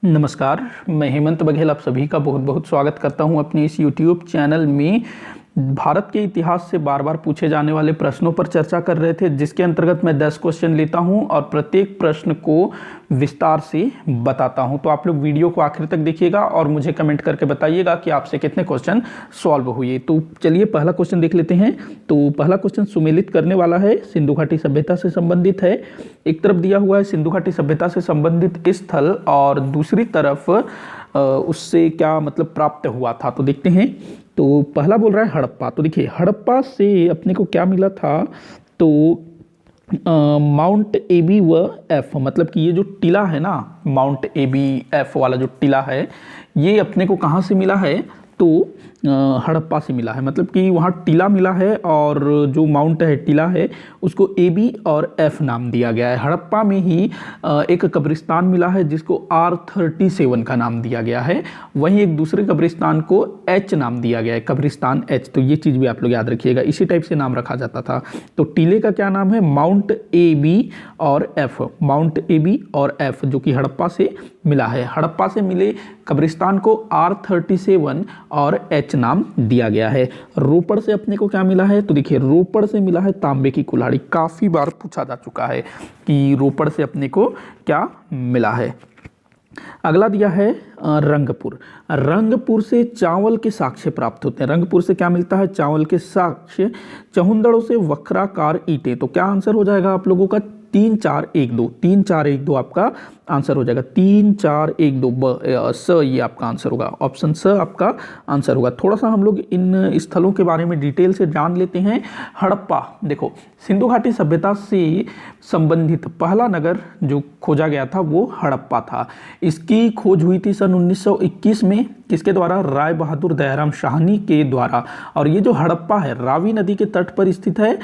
नमस्कार, मैं हेमंत बघेल आप सभी का बहुत बहुत स्वागत करता हूं अपने इस YouTube चैनल में। भारत के इतिहास से बार बार पूछे जाने वाले प्रश्नों पर चर्चा कर रहे थे, जिसके अंतर्गत मैं 10 क्वेश्चन लेता हूं और प्रत्येक प्रश्न को विस्तार से बताता हूं। तो आप लोग वीडियो को आखिर तक देखिएगा और मुझे कमेंट करके बताइएगा कि आपसे कितने क्वेश्चन सॉल्व हुए। तो चलिए पहला क्वेश्चन देख लेते हैं। तो पहला क्वेश्चन सुमेलित करने वाला है, सिंधु घाटी सभ्यता से संबंधित है। एक तरफ दिया हुआ है सिंधु घाटी सभ्यता से संबंधित स्थल और दूसरी तरफ उससे क्या मतलब प्राप्त हुआ था। तो देखते हैं। तो पहला बोल रहा है हड़प्पा। तो देखिए हड़प्पा से अपने को क्या मिला था, तो माउंट एबी व एफ, मतलब कि ये जो टीला है ना, माउंट एबी एफ वाला जो टीला है, ये अपने को कहाँ से मिला है, तो हड़प्पा से मिला है। मतलब कि वहाँ टीला मिला है और जो माउंट है टीला है उसको एबी और एफ नाम दिया गया है। हड़प्पा में ही एक कब्रिस्तान मिला है जिसको R37 का नाम दिया गया है। वहीं एक दूसरे कब्रिस्तान को एच नाम दिया गया है, कब्रिस्तान एच। तो ये चीज़ भी आप लोग याद रखिएगा, इसी टाइप से नाम रखा जाता था। तो टीले का क्या नाम है, माउंट एबी और एफ, माउंट एबी और एफ, जो कि हड़प्पा से मिला है। हड़प्पा से मिले कब्रिस्तान को R37 और एच नाम दिया गया है। रोपड़ से अपने को क्या मिला है, तो देखिए रोपड़ से मिला है तांबे की कुल्हाड़ी। काफी बार पूछा जा चुका है कि रोपड़ से अपने को क्या मिला है। अगला दिया है रंगपुर। रंगपुर से चावल के साक्ष्य प्राप्त होते हैं। रंगपुर से क्या मिलता है, चावल के साक्ष्य। चहुंदड़ों से वक्राकार ईंटें। तो क्या आंसर हो जाएगा आप लोगों का, 3 4 1 2, 3 4 1 2 आपका आंसर हो जाएगा। 3 4 1 2 स, ये आपका आंसर होगा। ऑप्शन स आपका आंसर होगा। थोड़ा सा हम लोग इन स्थलों के बारे में डिटेल से जान लेते हैं। हड़प्पा, देखो सिंधु घाटी सभ्यता से संबंधित पहला नगर जो खोजा गया था वो हड़प्पा था। इसकी खोज हुई थी सन 1921 में। किसके द्वारा, राय बहादुर दयाराम शाहनी के द्वारा। और ये जो हड़प्पा है रावी नदी के तट पर स्थित है,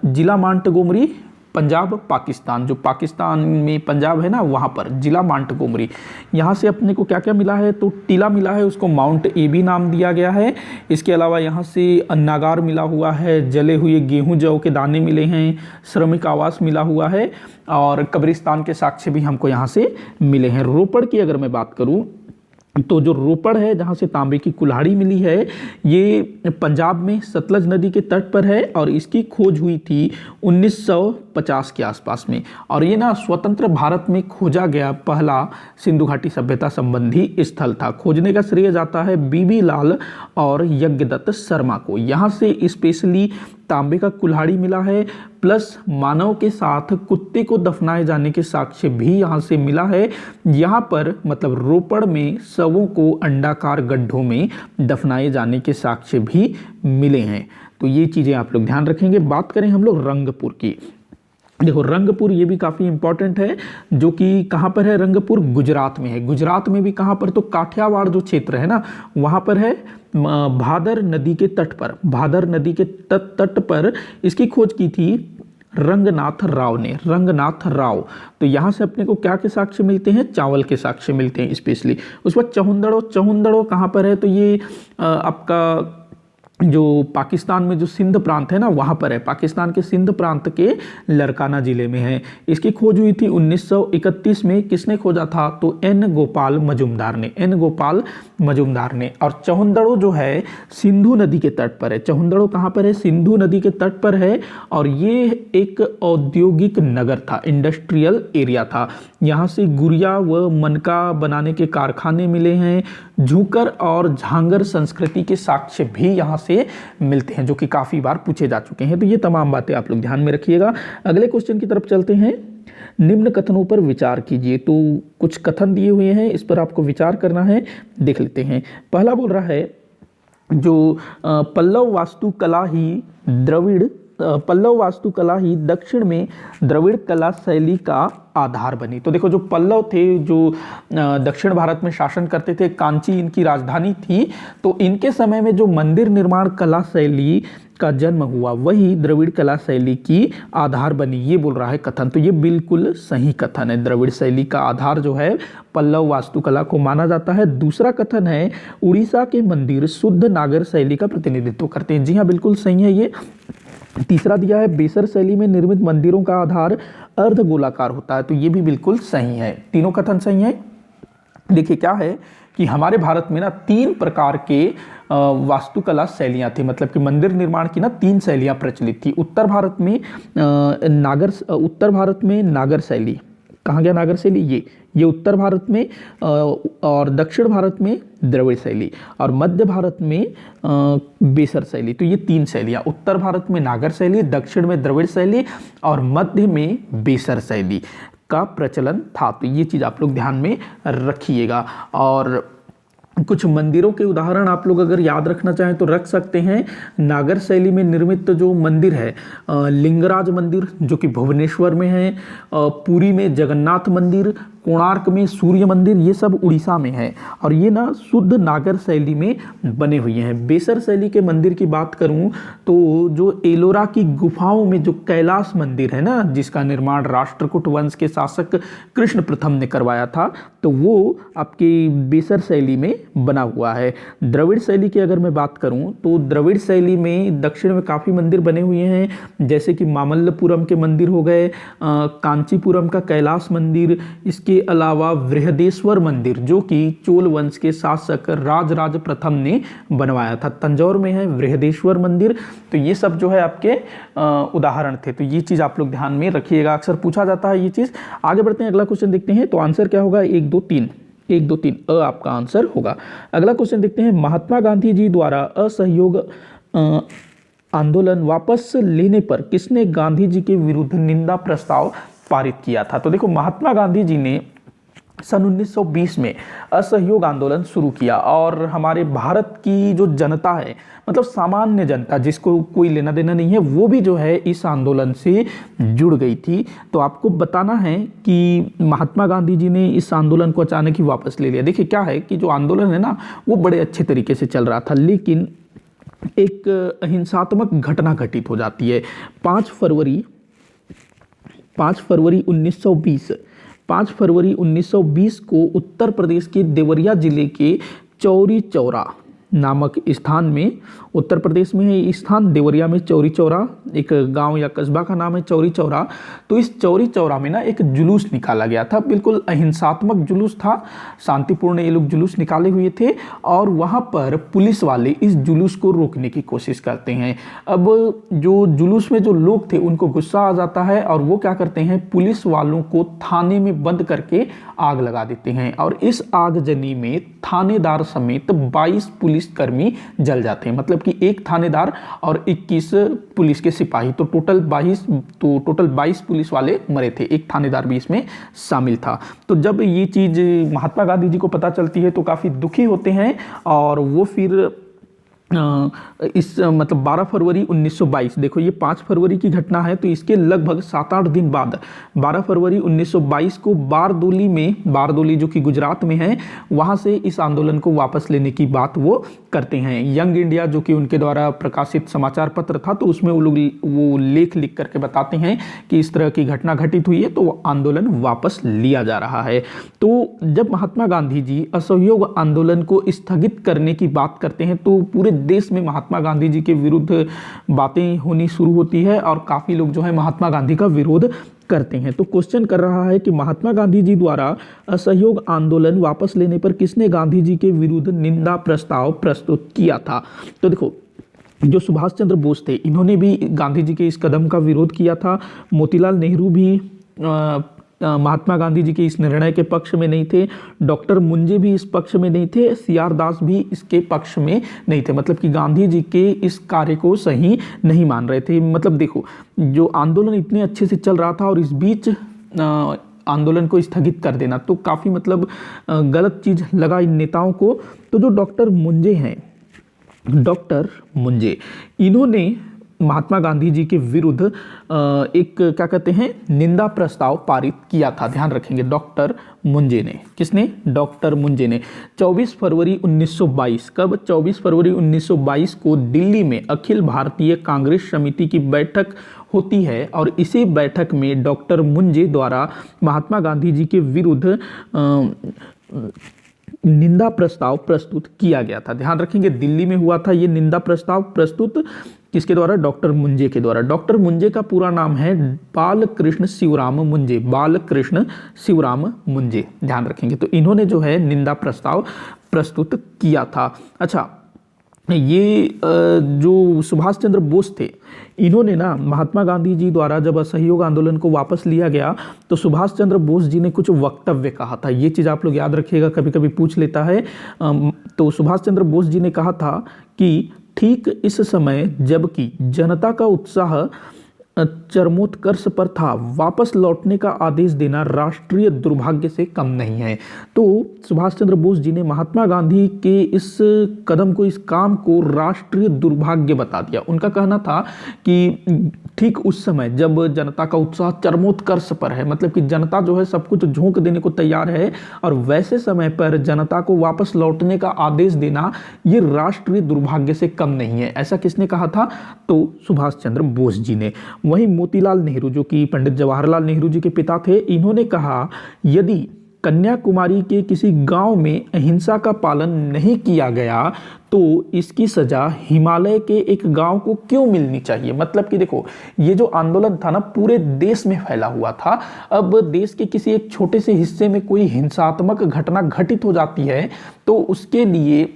जिला मांटगोमरी, पंजाब पाकिस्तान। जो पाकिस्तान में पंजाब है ना, वहाँ पर जिला मांटगोमरी। यहाँ से अपने को क्या क्या मिला है, तो टीला मिला है, उसको माउंट एबी नाम दिया गया है। इसके अलावा यहाँ से अन्नागार मिला हुआ है, जले हुए गेहूं जौ के दाने मिले हैं, श्रमिक आवास मिला हुआ है और कब्रिस्तान के साक्ष्य भी हमको यहाँ से मिले हैं। रोपड़ की अगर मैं बात करूँ तो जो रोपड़ है जहाँ से तांबे की कुल्हाड़ी मिली है, ये पंजाब में सतलज नदी के तट पर है और इसकी खोज हुई थी 1950 के आसपास में। और ये ना स्वतंत्र भारत में खोजा गया पहला सिंधु घाटी सभ्यता संबंधी स्थल था। खोजने का श्रेय जाता है बीबी लाल और यज्ञदत्त शर्मा को। यहाँ से स्पेशली तांबे का कुल्हाड़ी मिला है, प्लस मानव के साथ कुत्ते को दफनाए जाने के साक्ष्य भी यहाँ से मिला है। यहाँ पर मतलब रोपड़ में शवों को अंडाकार गड्ढों में दफनाए जाने के साक्ष्य भी मिले हैं। तो ये चीज़ें आप लोग ध्यान रखेंगे। बात करें हम लोग रंगपुर की। देखो रंगपुर ये भी काफ़ी इंपॉर्टेंट है, जो कि कहाँ पर है, रंगपुर गुजरात में है। गुजरात में भी कहाँ पर, तो काठियावाड़ जो क्षेत्र है ना, वहाँ पर है। भादर नदी के तट पर, भादर नदी के तट पर इसकी खोज की थी रंगनाथ राव ने, रंगनाथ राव। तो यहाँ से अपने को क्या के साक्ष्य मिलते हैं, चावल के साक्ष्य मिलते हैं स्पेशली। उस बाद चहुंदड़ो, चहुंदड़ो कहाँ पर है, तो ये आपका जो पाकिस्तान में जो सिंध प्रांत है ना, वहाँ पर है। पाकिस्तान के सिंध प्रांत के लरकाना जिले में है। इसकी खोज हुई थी 1931 में। किसने खोजा था, तो एन गोपाल मजुमदार ने, एन गोपाल मजुमदार ने। और चहुंदड़ो जो है सिंधु नदी के तट पर है। चहुंदड़ो कहाँ पर है, सिंधु नदी के तट पर है। और ये एक औद्योगिक नगर था, इंडस्ट्रियल एरिया था। यहाँ से गुड़िया व मनका बनाने के कारखाने मिले हैं। झूकर और झांगर संस्कृति के साक्ष्य भी यहाँ से मिलते हैं, जो कि काफ़ी बार पूछे जा चुके हैं। तो ये तमाम बातें आप लोग ध्यान में रखिएगा। अगले क्वेश्चन की तरफ चलते हैं। निम्न कथनों पर विचार कीजिए। तो कुछ कथन दिए हुए हैं, इस पर आपको विचार करना है, देख लेते हैं। पहला बोल रहा है जो पल्लव वास्तुकला ही द्रविड़, पल्लव वास्तुकला ही दक्षिण में द्रविड़ कला शैली का आधार बनी। तो देखो जो पल्लव थे, जो दक्षिण भारत में शासन करते थे, कांची इनकी राजधानी थी। तो इनके समय में जो मंदिर निर्माण कला शैली का जन्म हुआ, वही द्रविड़ कला शैली की आधार बनी, ये बोल रहा है कथन। तो ये बिल्कुल सही कथन है। द्रविड़ शैली का आधार जो है पल्लव वास्तुकला को माना जाता है। दूसरा कथन है उड़ीसा के मंदिर शुद्ध नागर शैली का प्रतिनिधित्व करते हैं। जी हाँ, बिल्कुल सही है ये। तीसरा दिया है बेसर शैली में निर्मित मंदिरों का आधार अर्धगोलाकार होता है। तो ये भी बिल्कुल सही है, तीनों कथन सही है। देखिए क्या है कि हमारे भारत में ना 3 प्रकार के वास्तुकला शैलियाँ थी, मतलब कि मंदिर निर्माण की ना 3 शैलियाँ प्रचलित थी। उत्तर भारत में नागर शैली, कहाँ गया नागर शैली, ये उत्तर भारत में, और दक्षिण भारत में द्रविड़ शैली, और मध्य भारत में बेसर शैली। तो ये 3 शैलियाँ, उत्तर भारत में नागर शैली, दक्षिण में द्रविड़ शैली और मध्य में बेसर शैली का प्रचलन था। तो ये चीज़ आप लोग ध्यान में रखिएगा। और कुछ मंदिरों के उदाहरण आप लोग अगर याद रखना चाहें तो रख सकते हैं। नागर शैली में निर्मित जो मंदिर है, लिंगराज मंदिर जो कि भुवनेश्वर में है, पुरी में जगन्नाथ मंदिर, कोणार्क में सूर्य मंदिर, ये सब उड़ीसा में है और ये ना शुद्ध नागर शैली में बने हुए हैं। बेसर शैली के मंदिर की बात करूं तो जो एलोरा की गुफाओं में जो कैलाश मंदिर है ना, जिसका निर्माण राष्ट्रकूट वंश के शासक कृष्ण प्रथम ने करवाया था, तो वो आपकी बेसर शैली में बना हुआ है। द्रविड़ शैली की अगर मैं बात करूं तो द्रविड़ शैली में दक्षिण में काफ़ी मंदिर बने हुए हैं, जैसे कि मामल्लपुरम के मंदिर हो गए, कांचीपुरम का कैलाश मंदिर, इसके अलावा बृहदेश्वर मंदिर जो कि चोल वंश के शासक राजराज प्रथम ने बनवाया था। तंजौर में है बृहदेश्वर मंदिर। तो ये सब जो है आपके उदाहरण थे। तो ये चीज़ आप लोग ध्यान में रखिएगा, अक्सर पूछा जाता है ये चीज़। आगे बढ़ते हैं, अगला क्वेश्चन देखते हैं। तो आंसर क्या होगा, 1 2 3, 1 2 3 अ आपका आंसर होगा। अगला क्वेश्चन देखते हैं, महात्मा गांधी जी द्वारा असहयोग आंदोलन वापस लेने पर किसने गांधी जी के विरुद्ध निंदा प्रस्ताव पारित किया था। तो देखो, महात्मा गांधी जी ने सन 1920 में असहयोग आंदोलन शुरू किया और हमारे भारत की जो जनता है, मतलब सामान्य जनता जिसको कोई लेना देना नहीं है, वो भी जो है इस आंदोलन से जुड़ गई थी। तो आपको बताना है कि महात्मा गांधी जी ने इस आंदोलन को अचानक ही वापस ले लिया। देखिए क्या है कि जो आंदोलन है ना, वो बड़े अच्छे तरीके से चल रहा था, लेकिन एक अहिंसात्मक घटना घटित हो जाती है। 5 फरवरी 1920 को उत्तर प्रदेश के देवरिया जिले के चौरी चौरा नामक स्थान में, उत्तर प्रदेश में है ये स्थान, देवरिया में चौरी चौरा, एक गांव या कस्बा का नाम है चौरी चौरा। तो इस चौरी चौरा में ना एक जुलूस निकाला गया था, बिल्कुल अहिंसात्मक जुलूस था, शांतिपूर्ण ये लोग जुलूस निकाले हुए थे और वहां पर पुलिस वाले इस जुलूस को रोकने की कोशिश करते हैं। अब जो जुलूस में जो लोग थे उनको गुस्सा आ जाता है और वो क्या करते हैं, पुलिस वालों को थाने में बंद करके आग लगा देते हैं और इस आगजनी में थानेदार समेत 22 पुलिसकर्मी जल जाते हैं। मतलब कि एक थानेदार और 21 पुलिस के सिपाही, तो टोटल 22 पुलिस वाले मरे थे, एक थानेदार भी इसमें शामिल था। तो जब ये चीज़ महात्मा गांधी जी को पता चलती है तो काफ़ी दुखी होते हैं और वो फिर मतलब 12 फरवरी 1922, देखो ये 5 फरवरी की घटना है, तो इसके लगभग 7-8 दिन बाद 12 फरवरी 1922 को बारदोली जो कि गुजरात में है, वहाँ से इस आंदोलन को वापस लेने की बात वो करते हैं। यंग इंडिया जो कि उनके द्वारा प्रकाशित समाचार पत्र था, तो उसमें वो लेख लिख करके बताते हैं कि इस तरह की घटना घटित हुई है, तो आंदोलन वापस लिया जा रहा है। तो जब महात्मा गांधी जी असहयोग आंदोलन को स्थगित करने की बात करते हैं तो पूरे देश में महात्मा गांधी जी के विरुद्ध बातें होनी शुरू होती है और काफ़ी लोग जो है महात्मा गांधी का विरोध करते हैं। तो क्वेश्चन कर रहा है कि महात्मा गांधी जी द्वारा असहयोग आंदोलन वापस लेने पर किसने गांधी जी के विरुद्ध निंदा प्रस्ताव प्रस्तुत किया था। तो देखो, जो सुभाष चंद्र बोस थे, इन्होंने भी गांधी जी के इस कदम का विरोध किया था। मोतीलाल नेहरू भी महात्मा गांधी जी के इस निर्णय के पक्ष में नहीं थे। डॉक्टर मुंजे भी इस पक्ष में नहीं थे। सीआर दास भी इसके पक्ष में नहीं थे। मतलब कि गांधी जी के इस कार्य को सही नहीं मान रहे थे। मतलब देखो, जो आंदोलन इतने अच्छे से चल रहा था और इस बीच आंदोलन को स्थगित कर देना तो काफ़ी मतलब गलत चीज़ लगा इन नेताओं को। तो जो डॉक्टर मुंजे इन्होंने महात्मा गांधी जी के विरुद्ध एक क्या कहते हैं, निंदा प्रस्ताव पारित किया था। ध्यान रखेंगे, डॉक्टर मुंजे ने। किसने? डॉक्टर मुंजे ने। 24 फरवरी 1922, कब? 24 फरवरी 1922 को दिल्ली में अखिल भारतीय कांग्रेस समिति की बैठक होती है और इसी बैठक में डॉक्टर मुंजे द्वारा महात्मा गांधी जी के विरुद्ध निंदा प्रस्ताव प्रस्तुत किया गया था। ध्यान रखेंगे, दिल्ली में हुआ था ये निंदा प्रस्ताव प्रस्तुत किसके द्वारा? डॉक्टर मुंजे के द्वारा। डॉक्टर मुंजे का पूरा नाम है बालकृष्ण शिवराम मुंजे, बालकृष्ण शिवराम मुंजे, ध्यान रखेंगे। तो इन्होंने जो है निंदा प्रस्ताव प्रस्तुत किया था। अच्छा, ये जो सुभाष चंद्र बोस थे, इन्होंने ना महात्मा गांधी जी द्वारा जब असहयोग आंदोलन को वापस लिया गया तो सुभाष चंद्र बोस जी ने कुछ वक्तव्य कहा था। ये चीज़ आप लोग याद रखिएगा, कभी कभी पूछ लेता है। तो सुभाष चंद्र बोस जी ने कहा था कि ठीक इस समय जबकि जनता का उत्साह चरमोत्कर्ष पर था, वापस लौटने का आदेश देना राष्ट्रीय दुर्भाग्य से कम नहीं है। तो सुभाष चंद्र बोस जी ने महात्मा गांधी के इस कदम को, इस काम को राष्ट्रीय दुर्भाग्य बता दिया। उनका कहना था कि ठीक उस समय जब जनता का उत्साह चरमोत्कर्ष पर है, मतलब कि जनता जो है सब कुछ झोंक देने को तैयार है, और वैसे समय पर जनता को वापस लौटने का आदेश देना ये राष्ट्रीय दुर्भाग्य से कम नहीं है। ऐसा किसने कहा था? तो सुभाष चंद्र बोस जी ने। वहीं मोतीलाल नेहरू, जो कि पंडित जवाहरलाल नेहरू जी के पिता थे, इन्होंने कहा यदि कन्याकुमारी के किसी गांव में अहिंसा का पालन नहीं किया गया तो इसकी सजा हिमालय के एक गांव को क्यों मिलनी चाहिए। मतलब कि देखो, ये जो आंदोलन था ना पूरे देश में फैला हुआ था। अब देश के किसी एक छोटे से हिस्से में कोई हिंसात्मक घटना घटित हो जाती है तो उसके लिए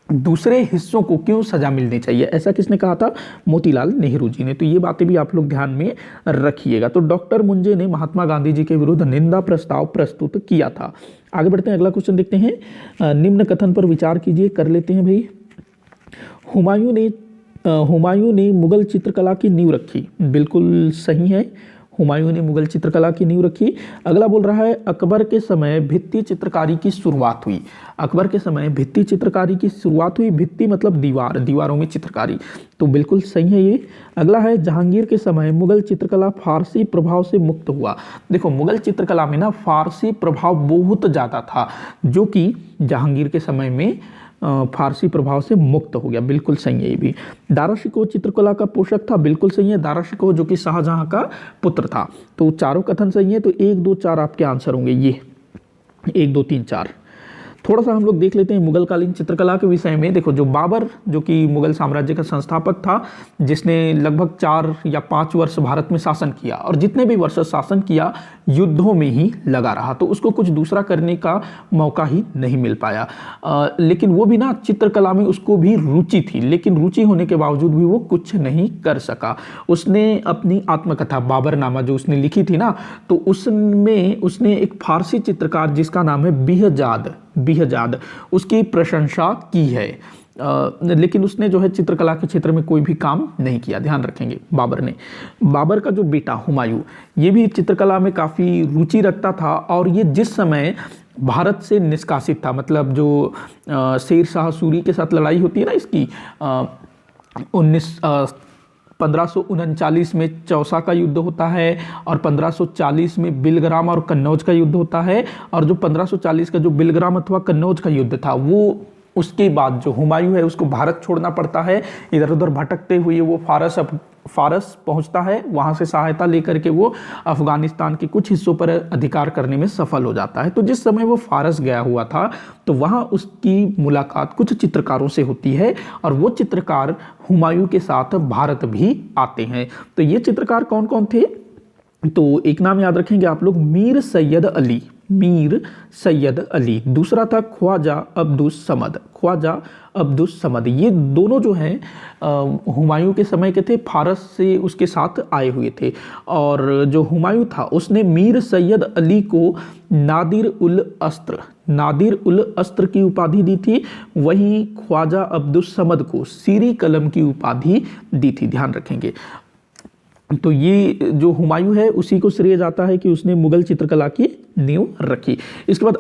दूसरे हिस्सों को क्यों सजा मिलनी चाहिए, ऐसा किसने कहा था? मोतीलाल नेहरू जी ने। तो ये बातें भी आप लोग ध्यान में रखिएगा। तो डॉक्टर मुंजे ने महात्मा गांधी जी के विरुद्ध निंदा प्रस्ताव प्रस्तुत किया था। आगे बढ़ते हैं, अगला क्वेश्चन देखते हैं। निम्न कथन पर विचार कीजिए, कर लेते हैं भाई। हुमायूं ने मुगल चित्रकला की नींव रखी। बिल्कुल सही है, हुमायूं ने मुगल चित्रकला की नींव रखी। अगला बोल रहा है अकबर के समय भित्ति चित्रकारी की शुरुआत हुई। अकबर के समय भित्ति चित्रकारी की शुरुआत हुई। भित्ति मतलब दीवार, दीवारों में चित्रकारी, तो बिल्कुल सही है ये। अगला है जहांगीर के समय मुगल चित्रकला फारसी प्रभाव से मुक्त हुआ। देखो, मुगल चित्रकला में ना फारसी प्रभाव बहुत ज़्यादा था, जो कि जहांगीर के समय में फारसी प्रभाव से मुक्त हो गया। बिल्कुल सही है ये भी। दारा शिकोह चित्रकला का पोषक था। बिल्कुल सही है, दारा शिकोह जो कि शाहजहां का पुत्र था। तो चारों कथन सही है। तो 1, 2, 4 आपके आंसर होंगे ये, 1, 2, 3, 4। थोड़ा सा हम लोग देख लेते हैं मुगल कालीन चित्रकला के विषय में। देखो, जो बाबर, जो कि मुगल साम्राज्य का संस्थापक था, जिसने लगभग 4 या 5 वर्ष भारत में शासन किया, और जितने भी वर्ष शासन किया युद्धों में ही लगा रहा, तो उसको कुछ दूसरा करने का मौका ही नहीं मिल पाया। लेकिन वो भी ना चित्रकला में उसको भी रुचि थी, लेकिन रुचि होने के बावजूद भी वो कुछ नहीं कर सका। उसने अपनी आत्मकथा बाबरनामा जो उसने लिखी थी ना, तो उसमें उसने एक फारसी चित्रकार जिसका नाम है बिहजाद, उसकी प्रशंसा की है। लेकिन उसने जो है चित्रकला के क्षेत्र में कोई भी काम नहीं किया, ध्यान रखेंगे बाबर ने। बाबर का जो बेटा हुमायूं, ये भी चित्रकला में काफ़ी रुचि रखता था, और ये जिस समय भारत से निष्कासित था, मतलब जो शेर शाह सूरी के साथ लड़ाई होती है ना इसकी, 1539 में चौसा का युद्ध होता है, और 1540 में बिलग्राम और कन्नौज का युद्ध होता है। और जो 1540 का जो बिलग्राम अथवा कन्नौज का युद्ध था, वो उसके बाद जो हुमायूं है उसको भारत छोड़ना पड़ता है। इधर उधर भटकते हुए वो फारस पहुंचता है, वहां से सहायता लेकर के वो अफगानिस्तान के कुछ हिस्सों पर अधिकार करने में सफल हो जाता है। तो जिस समय वो फारस गया हुआ था, तो वहां उसकी मुलाकात कुछ चित्रकारों से होती है, और वो चित्रकार हुमायूं के साथ भारत भी आते हैं। तो ये चित्रकार कौन कौन थे? तो एक नाम याद रखेंगे आप लोग, मीर सैयद अली। दूसरा था ख्वाजा अब्दुस समद। ये दोनों जो हैं हुमायूं के समय के थे, फारस से उसके साथ आए हुए थे। और जो हुमायूं था उसने मीर सैयद अली को नादिर उल अस्त्र की उपाधि दी थी। वहीं ख्वाजा अब्दुस समद को सीरी कलम की उपाधि दी थी, ध्यान रखेंगे। तो ये जो हुमायूं है उसी को श्रेय जाता है कि उसने मुगल चित्रकला की नींव रखी। इसके बाद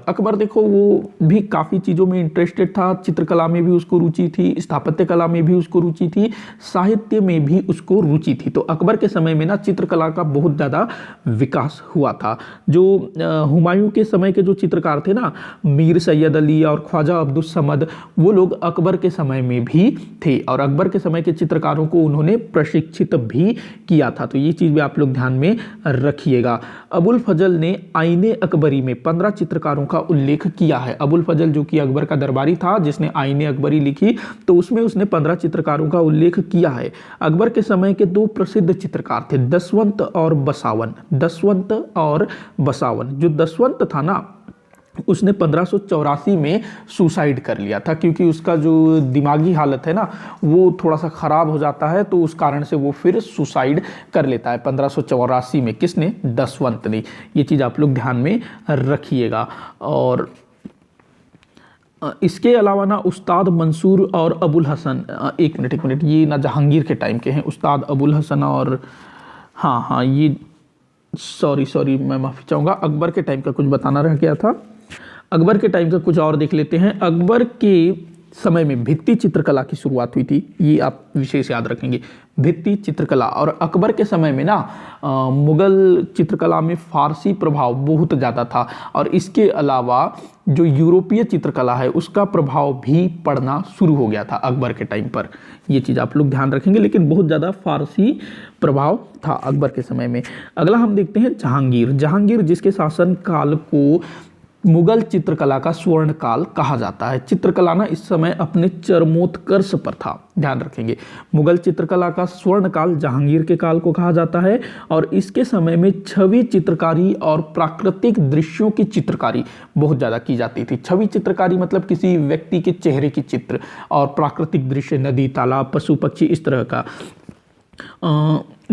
अकबर देखो, वो भी काफ़ी चीज़ों में इंटरेस्टेड था। चित्रकला में भी उसको रुचि थी, स्थापत्य कला में भी उसको रुचि थी, साहित्य में भी उसको रुचि थी। तो अकबर के समय में ना चित्रकला का बहुत ज़्यादा विकास हुआ था। जो हुमायूं के समय के जो चित्रकार थे ना, मीर सैयद अली और ख्वाजा अब्दुस समद, वो लोग अकबर के समय में भी थे, और अकबर के समय के चित्रकारों को उन्होंने प्रशिक्षित भी किया था। तो ये चीज़ भी आप लोग ध्यान में रखिएगा। अबुल फजल ने आईने अकबरी में 15 चित्रकारों का उल्लेख किया है। अबुल फजल जो कि अकबर का दरबारी था जिसने आईने अकबरी लिखी, तो उसमें उसने 15 चित्रकारों का उल्लेख किया है। अकबर के समय के दो प्रसिद्ध चित्रकार थे, दसवंत और बसावन। दसवंत और बसावन। जो दसवंत था ना, उसने 1584 में सुसाइड कर लिया था, क्योंकि उसका जो दिमागी हालत है ना वो थोड़ा सा ख़राब हो जाता है, तो उस कारण से वो फिर सुसाइड कर लेता है 1584 में। किसने? दसवंत ने। ये चीज़ आप लोग ध्यान में रखिएगा। और इसके अलावा ना उस्ताद मंसूर और अबुल हसन, एक मिनट, ये ना जहांगीर के टाइम के हैं, उस्ताद अबुल हसन और हाँ ये सॉरी मैं माफ़ी चाहूँगा, अकबर के टाइम का कुछ बताना रह गया था। अकबर के टाइम का कुछ और देख लेते हैं। अकबर के समय में भित्ति चित्रकला की शुरुआत हुई थी, ये आप विशेष याद रखेंगे, भित्ति चित्रकला। और अकबर के समय में ना मुगल चित्रकला में फारसी प्रभाव बहुत ज़्यादा था, और इसके अलावा जो यूरोपीय चित्रकला है उसका प्रभाव भी पड़ना शुरू हो गया था अकबर के टाइम पर। ये चीज़ आप लोग ध्यान रखेंगे, लेकिन बहुत ज़्यादा फारसी प्रभाव था अकबर के समय में। अगला हम देखते हैं जहांगीर। जहांगीर जिसके शासन काल को मुगल चित्रकला का स्वर्ण काल कहा जाता है। चित्रकला ना इस समय अपने चरमोत्कर्ष पर था, ध्यान रखेंगे। मुगल चित्रकला का स्वर्ण काल जहांगीर के काल को कहा जाता है, और इसके समय में छवि चित्रकारी और प्राकृतिक दृश्यों की चित्रकारी बहुत ज़्यादा की जाती थी। छवि चित्रकारी मतलब किसी व्यक्ति के चेहरे की चित्र, और प्राकृतिक दृश्य नदी, तालाब, पशु पक्षी, इस तरह का।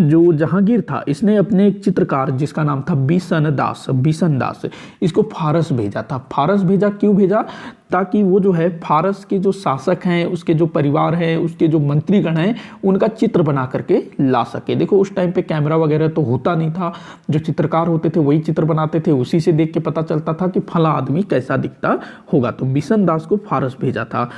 जो जहांगीर था इसने अपने एक चित्रकार जिसका नाम था बिशन दास, इसको फारस भेजा था। फारस भेजा, क्यों भेजा? ताकि वो जो है फारस के जो शासक हैं, उसके जो परिवार है, उसके जो मंत्रीगण हैं, उनका चित्र बना करके ला सके। देखो उस टाइम पे कैमरा वगैरह तो होता नहीं था, जो चित्रकार होते थे वही चित्र बनाते थे, उसी से देख के पता चलता था कि फला आदमी कैसा दिखता होगा। तो बिशन दास को फारस भेजा था।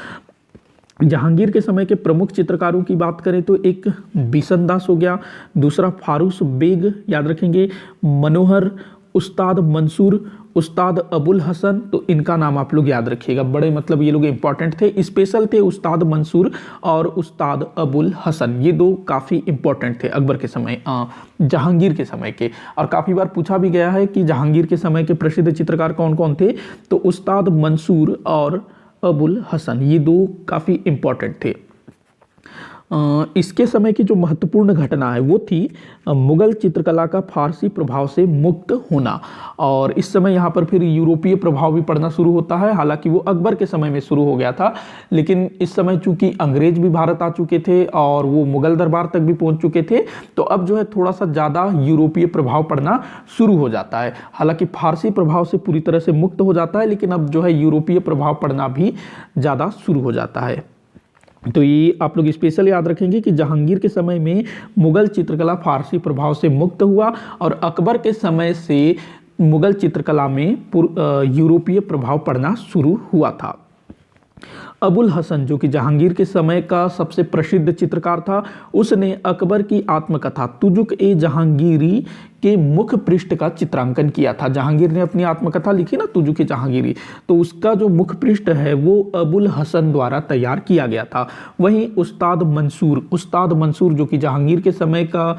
जहांगीर के समय के प्रमुख चित्रकारों की बात करें तो एक बिशन दास हो गया, दूसरा फारूस बेग, याद रखेंगे, मनोहर, उस्ताद मंसूर, उस्ताद अबुल हसन। तो इनका नाम आप लोग याद रखिएगा, बड़े मतलब ये लोग इंपॉर्टेंट थे, स्पेशल थे उस्ताद मंसूर और उस्ताद अबुल हसन। ये दो काफ़ी इंपॉर्टेंट थे अकबर के समय, जहांगीर के समय के। और काफ़ी बार पूछा भी गया है कि जहांगीर के समय के प्रसिद्ध चित्रकार कौन कौन थे, तो उस्ताद मंसूर और अबुल हसन, ये दो काफ़ी इंपॉर्टेंट थे। इसके समय की जो महत्वपूर्ण घटना है वो थी मुगल चित्रकला का फारसी प्रभाव से मुक्त होना। और इस समय यहाँ पर फिर यूरोपीय प्रभाव भी पड़ना शुरू होता है। हालांकि वो अकबर के समय में शुरू हो गया था, लेकिन इस समय चूंकि अंग्रेज भी भारत आ चुके थे और वो मुगल दरबार तक भी पहुंच चुके थे, तो अब जो है थोड़ा सा ज़्यादा यूरोपीय प्रभाव पड़ना शुरू हो जाता है। हालांकि फारसी प्रभाव से पूरी तरह से मुक्त हो जाता है, लेकिन अब जो है यूरोपीय प्रभाव पड़ना भी ज़्यादा शुरू हो जाता है। तो ये आप लोग स्पेशल याद रखेंगे कि जहांगीर के समय में मुगल चित्रकला फारसी प्रभाव से मुक्त हुआ, और अकबर के समय से मुगल चित्रकला में यूरोपीय प्रभाव पड़ना शुरू हुआ था। अबुल हसन जो कि जहांगीर के समय का सबसे प्रसिद्ध चित्रकार था, उसने अकबर की आत्मकथा तुजुक ए जहांगीरी के मुख पृष्ठ का चित्रांकन किया था। जहांगीर ने अपनी आत्मकथा लिखी ना तुजुक ए जहांगीरी, तो उसका जो मुख पृष्ठ है वो अबुल हसन द्वारा तैयार किया गया था। वहीं उस्ताद मंसूर जो कि जहांगीर के समय का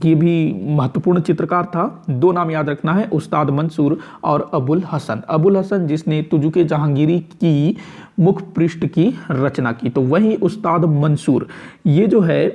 ये भी महत्वपूर्ण चित्रकार था। दो नाम याद रखना है, उस्ताद मंसूर और अबुल हसन। अबुल हसन जिसने तुजुक ए जहांगीरी की मुख पृष्ठ की रचना की। तो वही उस्ताद मंसूर ये जो है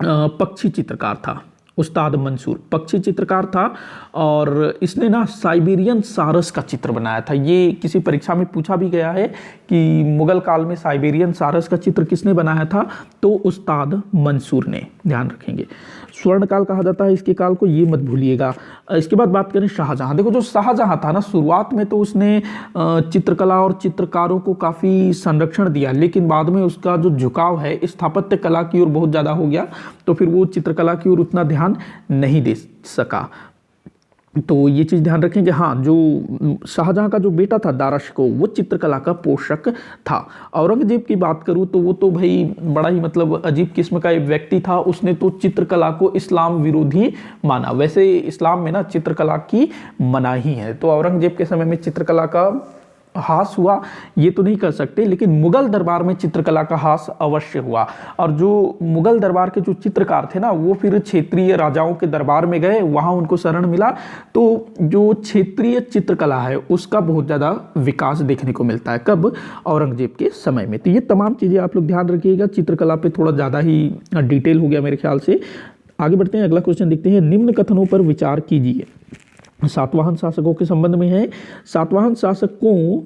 पक्षी चित्रकार था। उस्ताद मंसूर पक्षी चित्रकार था, और इसने ना साइबेरियन सारस का चित्र बनाया था। ये किसी परीक्षा में पूछा भी गया है कि मुगल काल में साइबेरियन सारस का चित्र किसने बनाया था, तो उस्ताद मंसूर ने, ध्यान रखेंगे। स्वर्ण काल कहा जाता है इसके काल को, ये मत भूलिएगा। इसके बाद बात करें शाहजहां। देखो जो शाहजहां था ना, शुरुआत में तो उसने चित्रकला और चित्रकारों को काफ़ी संरक्षण दिया, लेकिन बाद में उसका जो झुकाव है स्थापत्य कला की ओर बहुत ज़्यादा हो गया, तो फिर वो चित्रकला की ओर उतना ध्यान नहीं दे सका। तो ये चीज़ ध्यान रखेंगे। हाँ, जो शाहजहां का जो बेटा था दाराशिको, वो चित्रकला का पोषक था। औरंगजेब की बात करूँ तो वो तो भाई बड़ा ही मतलब अजीब किस्म का एक व्यक्ति था। उसने तो चित्रकला को इस्लाम विरोधी माना। वैसे इस्लाम में ना चित्रकला की मनाही है, तो औरंगजेब के समय में चित्रकला का हास हुआ ये तो नहीं कर सकते, लेकिन मुगल दरबार में चित्रकला का हास अवश्य हुआ। और जो मुगल दरबार के जो चित्रकार थे ना, वो फिर क्षेत्रीय राजाओं के दरबार में गए, वहाँ उनको शरण मिला, तो जो क्षेत्रीय चित्रकला है उसका बहुत ज़्यादा विकास देखने को मिलता है। कब? औरंगजेब के समय में। तो ये तमाम चीज़ें आप लोग ध्यान रखिएगा। चित्रकला पे थोड़ा ज़्यादा ही डिटेल हो गया मेरे ख्याल से। आगे बढ़ते हैं, अगला क्वेश्चन देखते हैं। निम्न कथनों पर विचार कीजिए। सातवाहन शासकों के संबंध में है। सातवाहन शासकों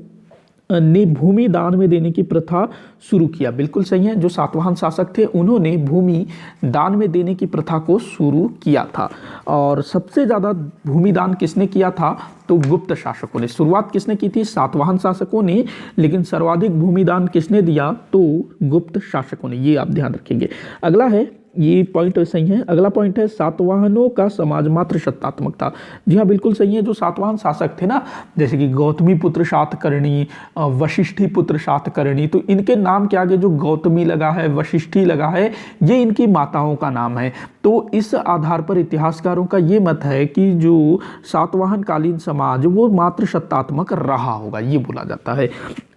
ने भूमि दान में देने की प्रथा शुरू किया। बिल्कुल सही है, जो सातवाहन शासक थे उन्होंने भूमि दान में देने की प्रथा को शुरू किया था। और सबसे ज़्यादा भूमि दान किसने किया था? तो गुप्त शासकों ने। शुरुआत किसने की थी? सातवाहन शासकों ने, लेकिन सर्वाधिक भूमि दान किसने दिया? तो गुप्त शासकों ने। ये आप ध्यान रखेंगे। अगला है, ये पॉइंट सही है। अगला पॉइंट है, सातवाहनों का समाज मात्र सत्तात्मक था। जी हाँ, बिल्कुल सही है। जो सातवाहन शासक थे ना, जैसे कि गौतमी पुत्र सातकर्णी, वशिष्ठी पुत्र सातकर्णी, तो इनके नाम के आगे जो गौतमी लगा है, वशिष्ठी लगा है, ये इनकी माताओं का नाम है। तो इस आधार पर इतिहासकारों का ये मत है कि जो सातवाहन कालीन समाज वो मात्र सत्तात्मक रहा होगा, ये बोला जाता है।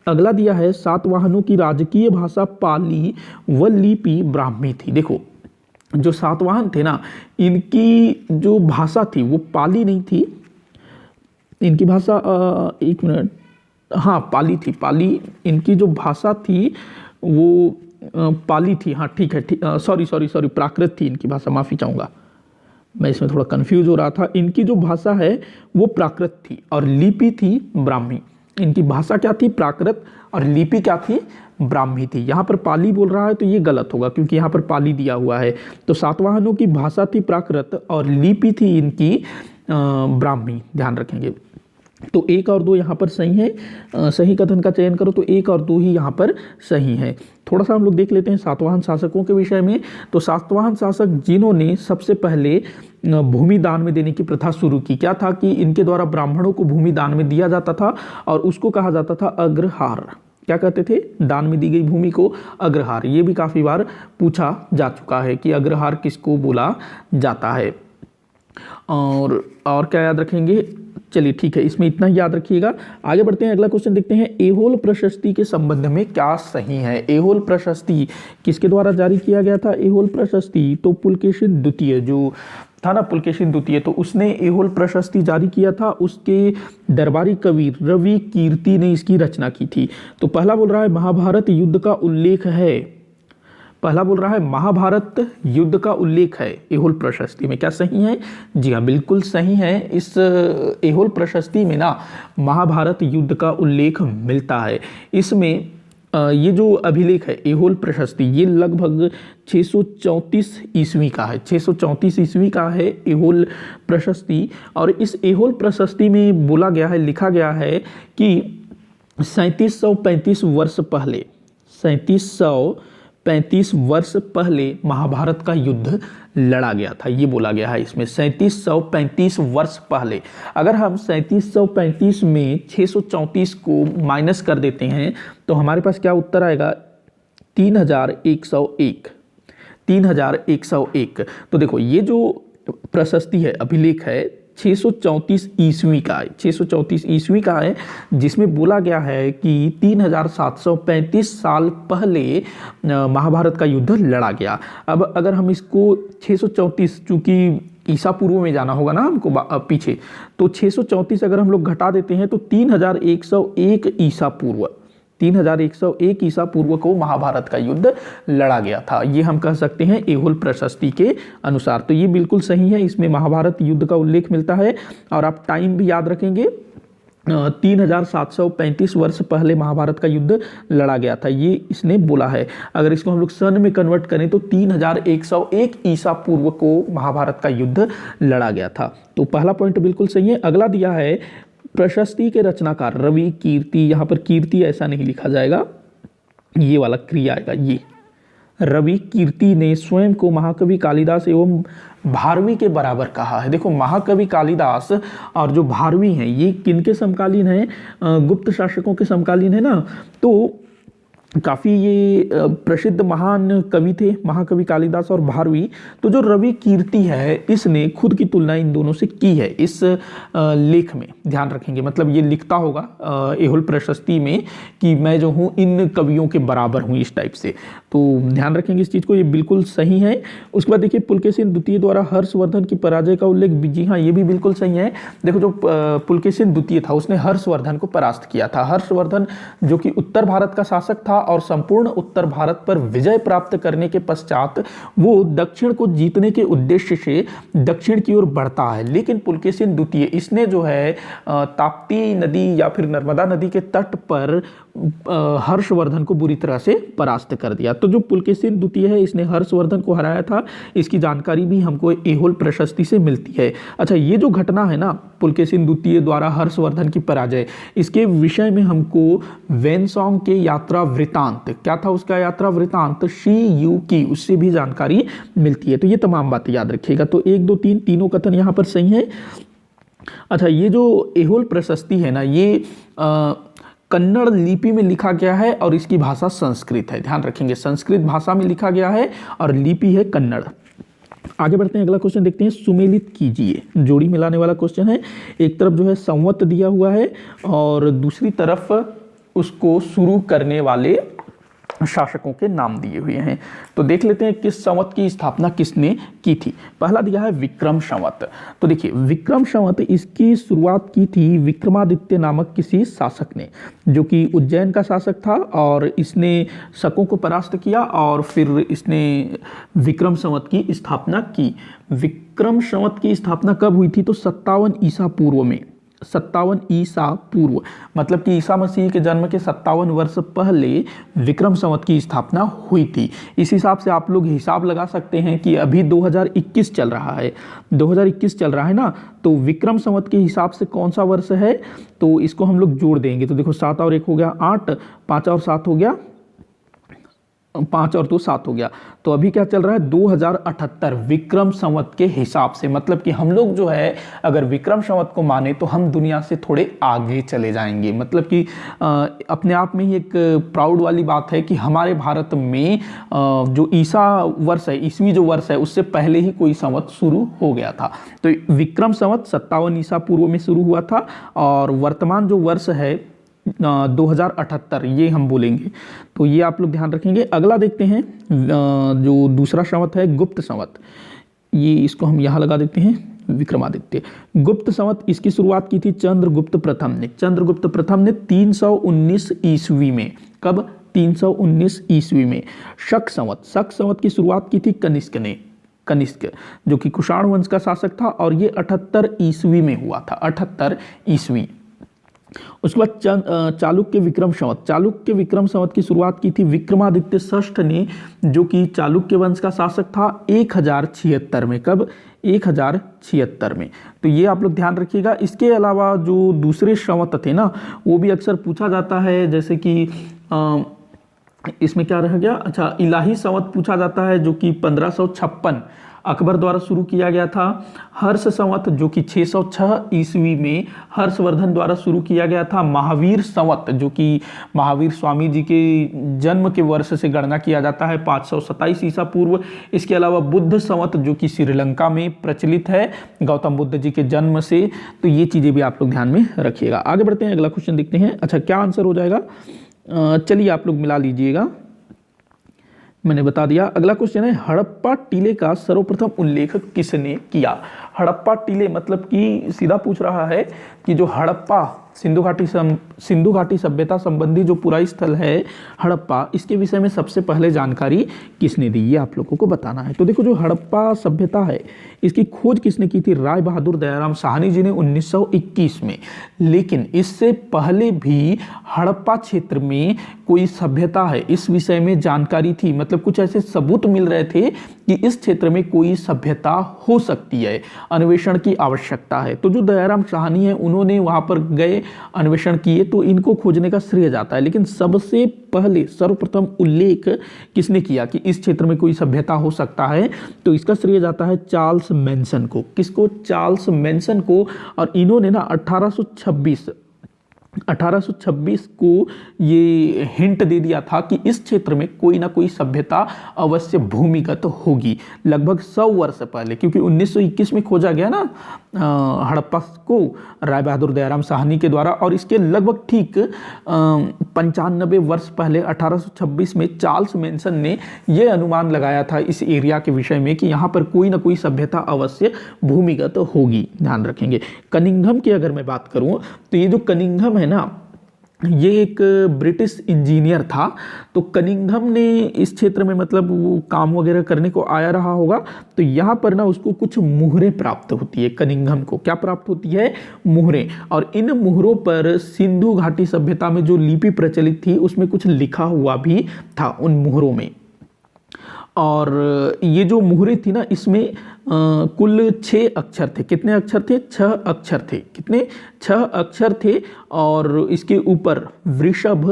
अगला दिया है, सातवाहनों की राजकीय भाषा पाली व लिपि ब्राह्मी थी। देखो, जो सातवाहन थे ना, इनकी जो भाषा थी वो पाली नहीं थी। इनकी भाषा एक मिनट, हाँ पाली थी। पाली इनकी जो भाषा थी वो पाली थी। हाँ ठीक है, सॉरी प्राकृत थी इनकी भाषा, माफ़ी चाहूँगा, मैं इसमें थोड़ा कंफ्यूज हो रहा था। इनकी जो भाषा है वो प्राकृत थी और लिपि थी ब्राह्मी। इनकी भाषा क्या थी? प्राकृत, और लिपि क्या थी? ब्राह्मी थी। यहाँ पर पाली बोल रहा है तो ये गलत होगा, क्योंकि यहाँ पर पाली दिया हुआ है। तो सातवाहनों की भाषा थी प्राकृत और लिपि थी इनकी ब्राह्मी, ध्यान रखेंगे। तो 1 और 2 यहाँ पर सही है। सही कथन का चयन करो तो 1 और 2 ही यहाँ पर सही है। थोड़ा सा हम लोग देख लेते हैं सातवाहन शासकों के विषय में। तो सातवाहन शासक जिन्होंने सबसे पहले भूमि दान में देने की प्रथा शुरू की, क्या था कि इनके द्वारा ब्राह्मणों को भूमि दान में दिया जाता था और उसको कहा जाता था अग्रहार। क्या कहते थे? दान में दी गई भूमि को अग्रहार। ये भी काफ़ी बार पूछा जा चुका है कि अग्रहार किसको बोला जाता है। और क्या याद रखेंगे? चलिए ठीक है, इसमें इतना ही याद रखिएगा। आगे बढ़ते हैं, अगला क्वेश्चन देखते हैं। एहोल प्रशस्ति के संबंध में क्या सही है? एहोल प्रशस्ति किसके द्वारा जारी किया गया था? एहोल प्रशस्ति तो पुलकेशिन द्वितीय जो था ना, पुलकेशिन द्वितीय, तो उसने एहोल प्रशस्ति जारी किया था। उसके दरबारी कवि रवि कीर्ति ने इसकी रचना की थी। तो पहला बोल रहा है महाभारत युद्ध का उल्लेख है। पहला बोल रहा है महाभारत युद्ध का उल्लेख है एहोल प्रशस्ति में। क्या सही है? जी हाँ, बिल्कुल सही है। इस एहोल प्रशस्ति में ना महाभारत युद्ध का उल्लेख मिलता है। इसमें ये जो अभिलेख है एहोल प्रशस्ति, ये लगभग 634 ईस्वी का है। 634 ईस्वी का है एहोल प्रशस्ति। और इस एहोल प्रशस्ति में बोला गया है, लिखा गया है कि 3735 वर्ष पहले, 3735 वर्ष पहले महाभारत का युद्ध लड़ा गया था। ये बोला गया है इसमें 3735 वर्ष पहले। अगर हम 3735 में 634 को माइनस कर देते हैं तो हमारे पास क्या उत्तर आएगा? 3101। 3101। तो देखो, ये जो प्रशस्ति है, अभिलेख है, 634 ईस्वी का है। 634 ईस्वी का है, जिसमें बोला गया है कि 3735 साल पहले महाभारत का युद्ध लड़ा गया। अब अगर हम इसको 634, चूंकि ईसा पूर्व में जाना होगा ना हमको पीछे, तो 634 अगर हम लोग घटा देते हैं तो 3101 ईसा पूर्व, 3101 ईसा पूर्व को महाभारत का युद्ध लड़ा गया था। ये हम कह सकते हैं एहोल प्रशस्ति के अनुसार। तो ये बिल्कुल सही है, इसमें महाभारत युद्ध का उल्लेख मिलता है। और आप टाइम भी याद रखेंगे, 3735 वर्ष पहले महाभारत का युद्ध लड़ा गया था, ये इसने बोला है। अगर इसको हम लोग सन में कन्वर्ट करें तो 3101 ईसा पूर्व को महाभारत का युद्ध लड़ा गया था। तो पहला पॉइंट बिल्कुल सही है। अगला दिया है प्रशस्ति के रचनाकार रवि कीर्ति। यहाँ पर कीर्ति ऐसा नहीं लिखा जाएगा, ये वाला क्रिया आएगा। ये रवि कीर्ति ने स्वयं को महाकवि कालिदास एवं भारवी के बराबर कहा है। देखो, महाकवि कालिदास और जो भारवी हैं ये किनके समकालीन हैं? गुप्त शासकों के समकालीन है ना। तो काफ़ी ये प्रसिद्ध महान कवि थे, महाकवि कालिदास और भारवी। तो जो रवि कीर्ति है इसने खुद की तुलना इन दोनों से की है इस लेख में, ध्यान रखेंगे। मतलब ये लिखता होगा एहोल प्रशस्ति में कि मैं जो हूँ इन कवियों के बराबर हूँ, इस टाइप से। तो ध्यान रखेंगे इस चीज़ को, ये बिल्कुल सही है। उसके बाद देखिए पुलकेशिन द्वितीय द्वारा हर्षवर्धन की पराजय का उल्लेख, जी हाँ ये भी बिल्कुल सही है। देखो जो पुलकेशिन द्वितीय था उसने हर्षवर्धन को परास्त किया था। हर्षवर्धन जो कि उत्तर भारत का शासक था और संपूर्ण उत्तर भारत पर विजय प्राप्त करने के पश्चात वो दक्षिण को जीतने के उद्देश्य से दक्षिण की ओर बढ़ता है। लेकिन पुलकेशिन द्वितीय इसने जो है ताप्ती नदी या फिर नर्मदा नदी के तट पर हर्षवर्धन को बुरी तरह से परास्त कर दिया। तो जो पुलकेशिन द्वितीय है इसने हर्षवर्धन को हराया था, इसकी जानकारी भी हमको एहोल प्रशस्ति से मिलती है। अच्छा, ये जो घटना है ना पुलकेशिन द्वितीय द्वारा हर्षवर्धन की पराजय, इसके विषय में हमको वेनसोंग के यात्रा वृतांत, क्या था उसका यात्रा वृतांत, CUK, उससे भी जानकारी मिलती है। तो ये तमाम बातें याद रखिएगा। तो 1 2 3 तीनों कथन यहाँ पर सही है। अच्छा, ये जो एहोल प्रशस्ति है ना ये कन्नड़ लिपि में लिखा गया है और इसकी भाषा संस्कृत है, ध्यान रखेंगे। संस्कृत भाषा में लिखा गया है और लिपि है कन्नड़। आगे बढ़ते हैं, अगला क्वेश्चन देखते हैं। सुमेलित कीजिए, जोड़ी मिलाने वाला क्वेश्चन है। एक तरफ जो है संवत दिया हुआ है और दूसरी तरफ उसको शुरू करने वाले शासकों के नाम दिए हुए हैं। तो देख लेते हैं किस संवत की स्थापना किसने की थी। पहला दिया है विक्रम संवत। तो देखिए विक्रम संवत, इसकी शुरुआत की थी विक्रमादित्य नामक किसी शासक ने, जो कि उज्जैन का शासक था और इसने शकों को परास्त किया और फिर इसने विक्रम संवत की स्थापना की। विक्रम संवत की स्थापना कब हुई थी? तो 57 ईसा पूर्व में। 57 ईसा पूर्व मतलब कि ईसा मसीह के जन्म के 57 वर्ष पहले विक्रम संवत की स्थापना हुई थी। इस हिसाब से आप लोग हिसाब लगा सकते हैं कि अभी 2021 चल रहा है, 2021 चल रहा है ना, तो विक्रम संवत के हिसाब से कौन सा वर्ष है, तो इसको हम लोग जोड़ देंगे। तो देखो 7 और 1 हो गया 8, 5 और 7 हो गया 5 और 2 7 हो गया। तो अभी क्या चल रहा है 2078 विक्रम संवत के हिसाब से। मतलब कि हम लोग जो है अगर विक्रम संवत को माने तो हम दुनिया से थोड़े आगे चले जाएंगे। मतलब कि अपने आप में ही एक प्राउड वाली बात है कि हमारे भारत में जो ईसा वर्ष है, ईस्वी जो वर्ष है, उससे पहले ही कोई संवत शुरू हो गया था। तो विक्रम संवत 57 ईसा पूर्व में शुरू हुआ था और वर्तमान जो वर्ष है 2078 ये हम बोलेंगे। तो ये आप लोग ध्यान रखेंगे। अगला देखते हैं जो दूसरा संवत है गुप्त संवत। ये इसको हम यहाँ लगा देते हैं विक्रमादित्य। गुप्त संवत, इसकी शुरुआत की थी चंद्रगुप्त प्रथम ने। चंद्रगुप्त प्रथम ने 319 ईस्वी में। कब? 319 ईस्वी में। शक संवत, शक संवत की शुरुआत की थी कनिष्क ने। कनिष्क जो कि कुषाण वंश का शासक था और ये 78 ईस्वी में हुआ था, 78 ईस्वी। उसके बाद चालुक्य विक्रम संवत। चालुक्य विक्रम संवत की शुरुआत की थी विक्रमादित्य षष्ठ ने, जो कि चालुक्य वंश का शासक था 1076 में। कब? 1076 में। तो ये आप लोग ध्यान रखिएगा। इसके अलावा जो दूसरे संवत थे ना वो भी अक्सर पूछा जाता है, जैसे कि इसमें क्या रह गया, अच्छा इलाही संवत पूछा जाता है जो कि 1556 अकबर द्वारा शुरू किया गया था। हर्ष संवत जो कि 606 ईस्वी में हर्षवर्धन द्वारा शुरू किया गया था। महावीर संवत जो कि महावीर स्वामी जी के जन्म के वर्ष से गणना किया जाता है 527 ईसा पूर्व। इसके अलावा बुद्ध संवत जो कि श्रीलंका में प्रचलित है गौतम बुद्ध जी के जन्म से। तो ये चीज़ें भी आप लोग ध्यान में रखिएगा। आगे बढ़ते हैं, अगला क्वेश्चन देखते हैं। अच्छा क्या आंसर हो जाएगा, चलिए आप लोग मिला लीजिएगा, मैंने बता दिया। अगला क्वेश्चन है हड़प्पा टीले का सर्वप्रथम उल्लेख किसने किया। हड़प्पा टीले मतलब कि सीधा पूछ रहा है कि जो हड़प्पा सिंधु घाटी सभ्यता संबंधी जो पुराई स्थल है हड़प्पा, इसके विषय में सबसे पहले जानकारी किसने दी, ये आप लोगों को बताना है। तो देखो जो हड़प्पा सभ्यता है इसकी खोज किसने की थी, राय बहादुर दयाराम साहनी जी ने 1921 में। लेकिन इससे पहले भी हड़प्पा क्षेत्र में कोई सभ्यता है इस विषय में जानकारी थी। मतलब कुछ ऐसे सबूत मिल रहे थे कि इस क्षेत्र में कोई सभ्यता हो सकती है, अन्वेषण की आवश्यकता है। तो जो दयाराम साहनी है उन्होंने वहां पर गए, अन्वेषण किए, तो इनको खोजने का श्रेय जाता है। लेकिन सबसे पहले सर्वप्रथम उल्लेख किसने किया कि इस क्षेत्र में कोई सभ्यता हो सकता है, तो इसका श्रेय जाता है चार्ल्स मैनसन को। किसको? चार्ल्स मैनसन को। और इन्होंने ना 1826 1826 को ये हिंट दे दिया था कि इस क्षेत्र में कोई ना कोई सभ्यता अवश्य भूमिगत होगी, लगभग 100 वर्ष पहले, क्योंकि 1921 में खोजा गया ना हड़प्पा को राय बहादुर दयाराम साहनी के द्वारा, और इसके लगभग ठीक 95 वर्ष पहले 1826 में चार्ल्स मैनसन ने यह अनुमान लगाया था इस एरिया के विषय में कि यहाँ पर कोई ना कोई सभ्यता अवश्य भूमिगत होगी। ध्यान रखेंगे। कनिंघम की अगर मैं बात करूँ तो ये जो कनिंघम है ना, ये एक ब्रिटिश इंजीनियर था। तो कनिंघम ने इस क्षेत्र में मतलब वो काम वगैरह करने को आया रहा होगा, तो यहाँ पर ना उसको कुछ मुहरें प्राप्त होती है। कनिंघम को क्या प्राप्त होती है? मुहरें। और इन मुहरों पर सिंधु घाटी सभ्यता में जो लिपि प्रचलित थी उसमें कुछ लिखा हुआ भी था उन मुहरों में। और ये जो मुहरें थी ना, इसमें कुल 6 अक्षर थे। कितने अक्षर थे? 6 अक्षर थे। कितने? 6 अक्षर थे। और इसके ऊपर वृषभ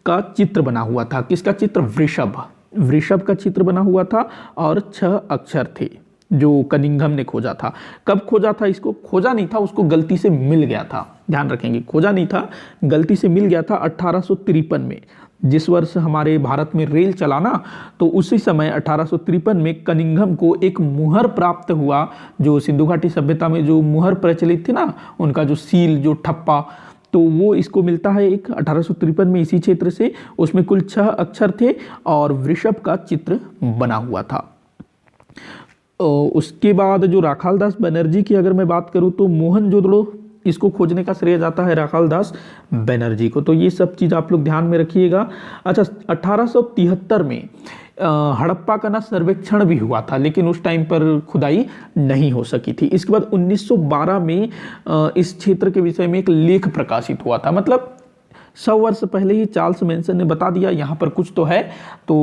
का चित्र बना हुआ था। किसका चित्र? वृषभ का चित्र बना हुआ था और 6 अक्षर थे जो कनिंघम ने खोजा था। कब खोजा था इसको? खोजा नहीं था, उसको गलती से मिल गया था। ध्यान रखेंगे, खोजा नहीं था, गलती से मिल गया था 1853 में। जिस वर्ष हमारे भारत में रेल चला ना, तो उसी समय 1853 में कनिंघम को एक मुहर प्राप्त हुआ। जो सिंधु घाटी सभ्यता में जो मुहर प्रचलित थी ना, उनका जो सील, जो ठप्पा, तो वो इसको मिलता है एक 1853 में इसी क्षेत्र से। उसमें कुल 6 अक्षर थे और वृषभ का चित्र बना हुआ था। उसके बाद जो राखालदास बनर्जी की अगर मैं बात करूं तो मोहनजोदड़ो, इसको खोजने का श्रेय जाता है राखालदास बनर्जी को। तो ये सब चीज़ आप लोग ध्यान में रखिएगा। अच्छा, 1873 में हड़प्पा का ना सर्वेक्षण भी हुआ था, लेकिन उस टाइम पर खुदाई नहीं हो सकी थी। इसके बाद 1912 में इस क्षेत्र के विषय में एक लेख प्रकाशित हुआ था। मतलब 100 वर्ष पहले ही चार्ल्स मैनसन ने बता दिया यहाँ पर कुछ तो है। तो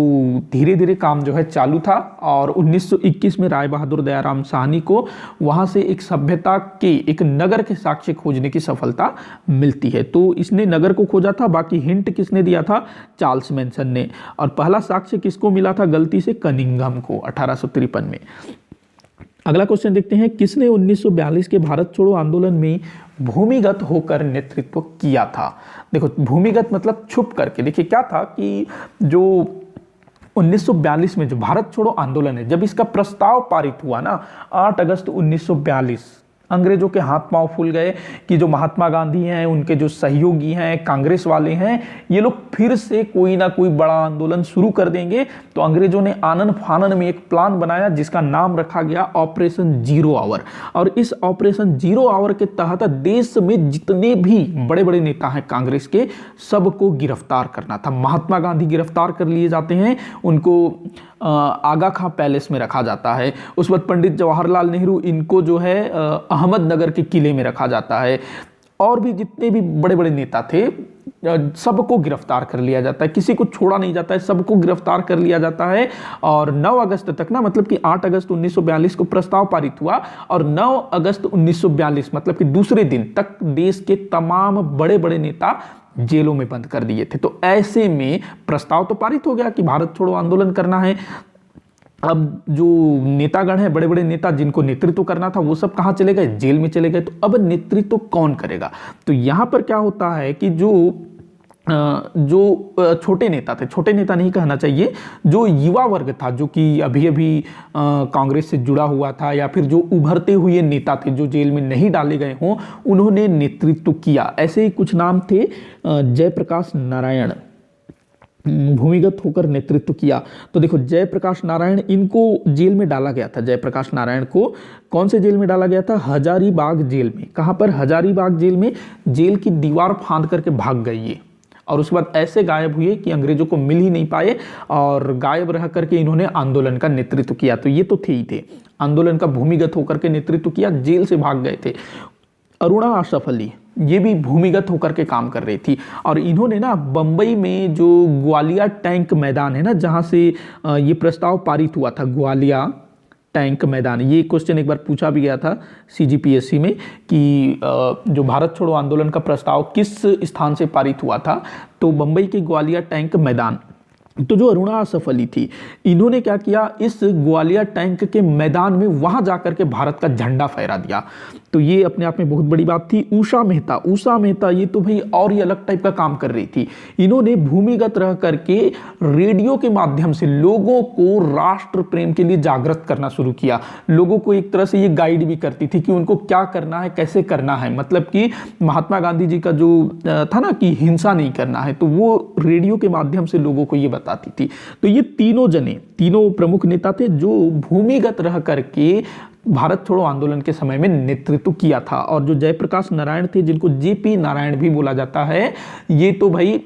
धीरे धीरे काम जो है चालू था। और 1921 में राय बहादुर दयाराम साहनी को वहाँ से एक सभ्यता के एक नगर के साक्ष्य खोजने की सफलता मिलती है। तो इसने नगर को खोजा था, बाकी हिंट किसने दिया था? चार्ल्स मैनसन ने। और पहला साक्ष्य किसको मिला था गलती से? कनिंघम को 1853 में। अगला क्वेश्चन देखते हैं, किसने 1942 के भारत छोड़ो आंदोलन में भूमिगत होकर नेतृत्व किया था? देखो, भूमिगत मतलब छुप करके। देखिए क्या था कि जो 1942 में जो भारत छोड़ो आंदोलन है, जब इसका प्रस्ताव पारित हुआ ना 8 अगस्त 1942, अंग्रेजों के हाथ पांव फूल गए कि जो महात्मा गांधी हैं, उनके जो सहयोगी हैं, कांग्रेस वाले हैं, ये लोग फिर से कोई ना कोई बड़ा आंदोलन शुरू कर देंगे। तो अंग्रेजों ने आनन फानन में एक प्लान बनाया जिसका नाम रखा गया ऑपरेशन जीरो आवर। और इस ऑपरेशन जीरो आवर के तहत देश में जितने भी बड़े बड़े नेता हैं कांग्रेस के, सबको गिरफ्तार करना था। महात्मा गांधी गिरफ्तार कर लिए जाते हैं, उनको आगा खां पैलेस में रखा जाता है। उस वक्त पंडित जवाहरलाल नेहरू, इनको जो है अहमदनगर के किले में रखा जाता है। और भी जितने भी बड़े बड़े नेता थे, सबको गिरफ्तार कर लिया जाता है, किसी को छोड़ा नहीं जाता है, सबको गिरफ्तार कर लिया जाता है। और 9 अगस्त तक ना, मतलब कि 8 अगस्त 1942 को प्रस्ताव पारित हुआ और 9 अगस्त 1942 मतलब कि दूसरे दिन तक देश के तमाम बड़े बड़े नेता जेलों में बंद कर दिए थे। तो ऐसे में प्रस्ताव तो पारित हो गया कि भारत छोड़ो आंदोलन करना है। अब जो नेतागण हैं, बड़े बड़े नेता जिनको नेतृत्व करना था, वो सब कहाँ चले गए? जेल में चले गए। तो अब नेतृत्व कौन करेगा? तो यहाँ पर क्या होता है कि जो छोटे नेता थे, छोटे नेता नहीं कहना चाहिए, जो युवा वर्ग था, जो कि अभी अभी कांग्रेस से जुड़ा हुआ था, या फिर जो उभरते हुए नेता थे जो जेल में नहीं डाले गए हों, उन्होंने नेतृत्व किया। ऐसे ही कुछ नाम थे। जयप्रकाश नारायण, भूमिगत होकर नेतृत्व किया। तो देखो, जयप्रकाश नारायण, इनको जेल में डाला गया था। जयप्रकाश नारायण को कौन से जेल में डाला गया था? हजारीबाग जेल में। कहाँ पर? हजारीबाग जेल में। जेल की दीवार फांद करके भाग गए ये, और उसके बाद ऐसे गायब हुए कि अंग्रेजों को मिल ही नहीं पाए, और गायब रह करके इन्होंने आंदोलन का नेतृत्व किया। तो ये तो थे ही थे, आंदोलन का भूमिगत होकर के नेतृत्व किया, जेल से भाग गए थे। अरुणा आशफ अली, ये भी भूमिगत होकर के काम कर रही थी। और इन्होंने ना बंबई में जो ग्वालिया टैंक मैदान है ना, जहाँ से ये प्रस्ताव पारित हुआ था, ग्वालिया टैंक मैदान, ये क्वेश्चन एक बार पूछा भी गया था CGPSC में कि जो भारत छोड़ो आंदोलन का प्रस्ताव किस स्थान से पारित हुआ था? तो बंबई के ग्वालिया टैंक मैदान, तो जो अरुणा आसफ अली थी, इन्होंने क्या किया, इस ग्वालियर टैंक के मैदान में वहां जाकर के भारत का झंडा फहरा दिया। तो ये अपने आप में बहुत बड़ी बात थी। उषा मेहता ये तो भाई और ही अलग टाइप का काम कर रही थी। इन्होंने भूमिगत रह करके रेडियो के माध्यम से लोगों को राष्ट्र प्रेम के लिए जागृत करना शुरू किया। लोगों को एक तरह से ये गाइड भी करती थी कि उनको क्या करना है, कैसे करना है। मतलब कि महात्मा गांधी जी का जो था ना कि हिंसा नहीं करना है, तो वो रेडियो के माध्यम से लोगों को ये बताती थी। तो ये तीनों प्रमुख नेता थे जो भूमिगत रह करके भारत छोड़ो आंदोलन के समय में नेतृत्व किया था। और जो जयप्रकाश नारायण थे, जिनको जेपी नारायण भी बोला जाता है, ये तो भाई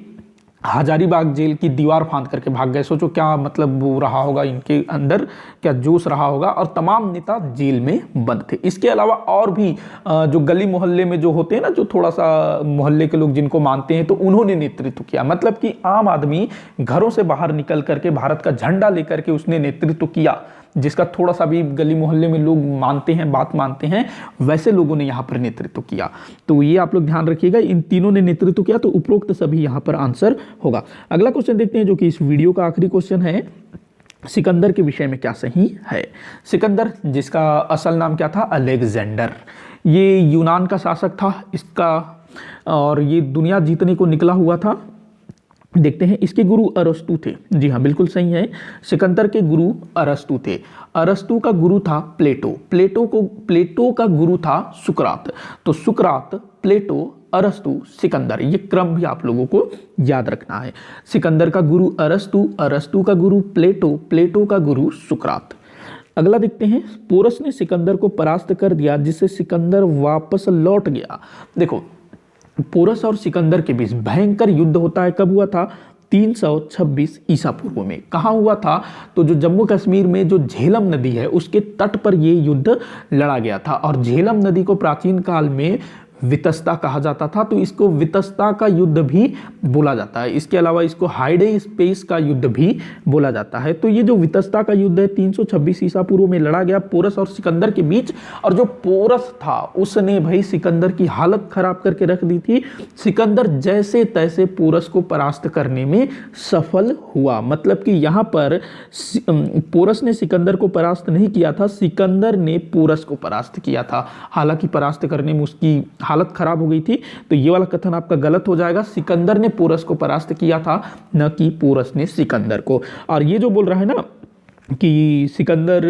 हजारीबाग जेल की दीवार फांद करके भाग गए। सोचो क्या मतलब वो रहा होगा इनके अंदर, क्या जोश रहा होगा। और तमाम नेता जेल में बंद थे। इसके अलावा और भी जो गली मोहल्ले में जो होते हैं ना, जो थोड़ा सा मोहल्ले के लोग जिनको मानते हैं, तो उन्होंने नेतृत्व किया। मतलब कि आम आदमी घरों से बाहर निकल करके भारत का झंडा लेकर के उसने नेतृत्व किया, जिसका थोड़ा सा भी गली मोहल्ले में लोग मानते हैं, बात मानते हैं, वैसे लोगों ने यहाँ पर नेतृत्व किया। तो ये आप लोग ध्यान रखिएगा, इन तीनों ने नेतृत्व किया, तो उपरोक्त सभी यहाँ पर आंसर होगा। अगला क्वेश्चन देखते हैं, जो कि इस वीडियो का आखिरी क्वेश्चन है। सिकंदर के विषय में क्या सही है? सिकंदर, जिसका असल नाम क्या था, अलेक्जेंडर, ये यूनान का शासक था इसका, और ये दुनिया जीतने को निकला हुआ था। देखते हैं, इसके गुरु अरस्तु थे। जी हाँ, बिल्कुल सही है, सिकंदर के गुरु अरस्तु थे। अरस्तु का गुरु था प्लेटो का गुरु था सुकरात। तो सुकरात, प्लेटो, अरस्तु, सिकंदर, ये क्रम भी आप लोगों को याद रखना है। सिकंदर का गुरु अरस्तु, अरस्तु का गुरु प्लेटो, प्लेटो का गुरु सुकरात। अगला देखते हैं, पोरस ने सिकंदर को परास्त कर दिया, जिससे सिकंदर वापस लौट गया। देखो, पोरस और सिकंदर के बीच भयंकर युद्ध होता है। कब हुआ था? 326 ईसा पूर्व में। कहाँ हुआ था? तो जो जम्मू कश्मीर में जो झेलम नदी है, उसके तट पर ये युद्ध लड़ा गया था। और झेलम नदी को प्राचीन काल में वितस्ता कहा जाता था, तो इसको वितस्ता का युद्ध भी बोला जाता है। इसके अलावा इसको हाइडे स्पेस का युद्ध भी बोला जाता है। तो ये जो वितस्ता का युद्ध है 326 ईसा पूर्व में लड़ा गया पोरस और सिकंदर के बीच। और जो पोरस था उसने भाई सिकंदर की हालत खराब करके रख दी थी। सिकंदर जैसे तैसे पोरस को परास्त करने में सफल हुआ। मतलब कि यहाँ पर पोरस ने सिकंदर को परास्त नहीं किया था, सिकंदर ने पोरस को परास्त किया था। हालांकि परास्त करने में उसकी हालत खराब हो गई थी, तो ये वाला कथन आपका गलत हो जाएगा। सिकंदर ने पोरस को परास्त किया था, न कि पोरस ने सिकंदर को। और ये जो बोल रहा है ना कि सिकंदर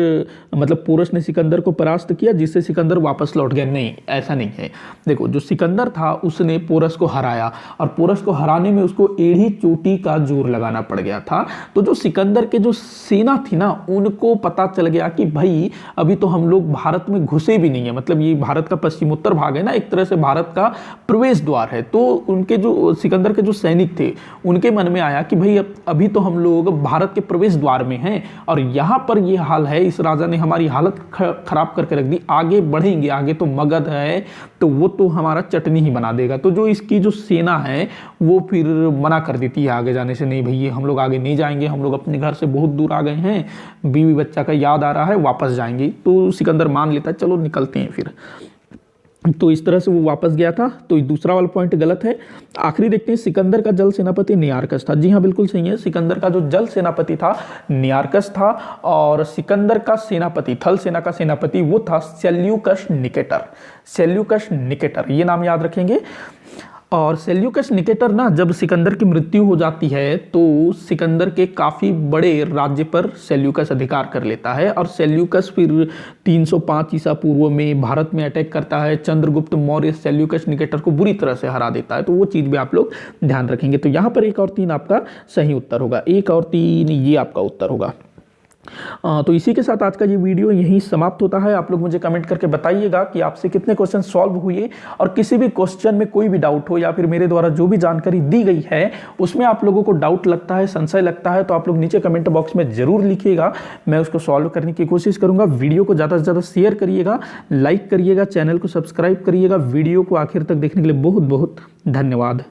मतलब पोरस ने सिकंदर को परास्त किया जिससे सिकंदर वापस लौट गया, नहीं, ऐसा नहीं है। देखो, जो सिकंदर था उसने पोरस को हराया, और पोरस को हराने में उसको एड़ी चोटी का जोर लगाना पड़ गया था। तो जो सिकंदर के जो सेना थी ना, उनको पता चल गया कि भाई अभी तो हम लोग भारत में घुसे भी नहीं है, मतलब ये भारत का पश्चिमोत्तर भाग है ना, एक तरह से भारत का प्रवेश द्वार है। तो उनके जो सिकंदर के जो सैनिक थे, उनके मन में आया कि भाई अभी तो हम लोग भारत के प्रवेश द्वार में हैं, और यहाँ पर ये हाल है, इस राजा ने हमारी हालत खराब करके रख दी, आगे बढ़ेंगे, आगे तो मगध है, तो वो तो हमारा चटनी ही बना देगा। तो जो इसकी जो सेना है वो फिर मना कर देती है आगे जाने से, नहीं भैया हम लोग आगे नहीं जाएंगे, हम लोग अपने घर से बहुत दूर आ गए हैं, बीवी बच्चा का याद आ रहा है, वापस जाएंगे। तो सिकंदर मान लेता है, चलो निकलते हैं फिर। तो इस तरह से वो वापस गया था। तो दूसरा वाला पॉइंट गलत है। आखिरी देखते हैं, सिकंदर का जल सेनापति नियारकस था। जी हाँ, बिल्कुल सही है, सिकंदर का जो जल सेनापति था नियारकस था। और सिकंदर का सेनापति, थल सेना का सेनापति, वो था सेल्यूकस निकेटर। सेल्यूकस निकेटर, ये नाम याद रखेंगे। और सेल्यूकस निकेटर ना, जब सिकंदर की मृत्यु हो जाती है तो सिकंदर के काफ़ी बड़े राज्य पर सेल्यूकस अधिकार कर लेता है। और सेल्यूकस फिर 305 ईसा पूर्व में भारत में अटैक करता है। चंद्रगुप्त मौर्य सेल्यूकस निकेटर को बुरी तरह से हरा देता है। तो वो चीज़ भी आप लोग ध्यान रखेंगे। तो यहाँ पर 1 और 3 आपका सही उत्तर होगा, 1 और 3 ये आपका उत्तर होगा। तो इसी के साथ आज का ये वीडियो यहीं समाप्त होता है। आप लोग मुझे कमेंट करके बताइएगा कि आपसे कितने क्वेश्चन सॉल्व हुए, और किसी भी क्वेश्चन में कोई भी डाउट हो, या फिर मेरे द्वारा जो भी जानकारी दी गई है उसमें आप लोगों को डाउट लगता है, संशय लगता है, तो आप लोग नीचे कमेंट बॉक्स में जरूर लिखिएगा। मैं उसको सॉल्व करने की कोशिश करूंगा। वीडियो को ज़्यादा से ज़्यादा शेयर करिएगा, लाइक करिएगा, चैनल को सब्सक्राइब करिएगा। वीडियो को आखिर तक देखने के लिए बहुत बहुत धन्यवाद।